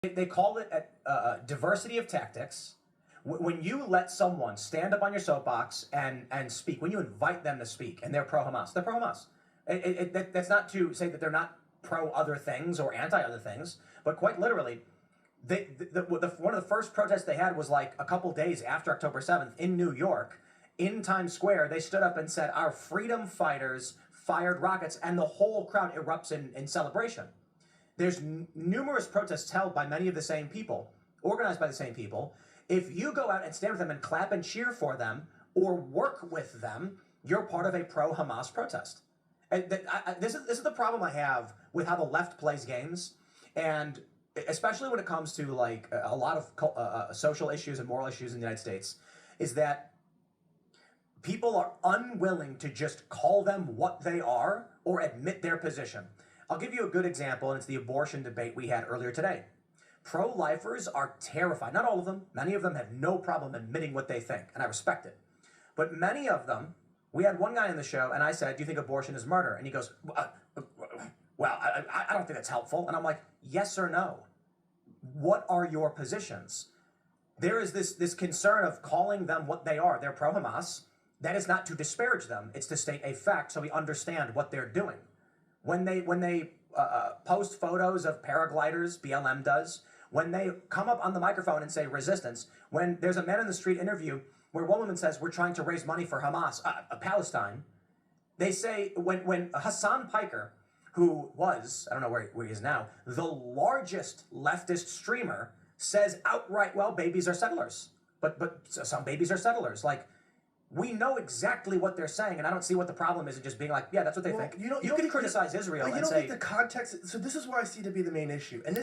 They call it diversity of tactics. When you let someone stand up on your soapbox and speak, when you invite them to speak, and they're pro-Hamas, they're pro-Hamas. That's not to say that they're not pro-other things or anti-other things, but quite literally, one of the first protests they had was like a couple days after October 7th in New York. In Times Square, they stood up and said, "Our freedom fighters fired rockets," and the whole crowd erupts in celebration. There's numerous protests held by many of the same people, organized by the same people. If you go out and stand with them and clap and cheer for them or work with them, you're part of a pro-Hamas protest. This is the problem I have with how the left plays games, and especially when it comes to like a lot of social issues and moral issues in the United States, is that people are unwilling to just call them what they are or admit their position. I'll give you a good example, and it's the abortion debate we had earlier today. Pro-lifers are terrified. Not all of them. Many of them have no problem admitting what they think, and I respect it. But many of them, we had one guy on the show, and I said, "Do you think abortion is murder?" And he goes, "Well, I don't think that's helpful." And I'm like, yes or no? What are your positions? There is this concern of calling them what they are. They're pro-Hamas. That is not to disparage them. It's to state a fact so we understand what they're doing. When they post photos of paragliders, BLM does, when they come up on the microphone and say resistance, when there's a man in the street interview where one woman says, "We're trying to raise money for Hamas, Palestine," they say, when Hassan Piker, who was, I don't know where he is now, the largest leftist streamer, says outright, "Well, babies are settlers. But some babies are settlers." Like, we know exactly what they're saying, and I don't see what the problem is in just being like, yeah, that's what they think. You can criticize Israel and say... You don't think the context... So this is what I see to be the main issue. And this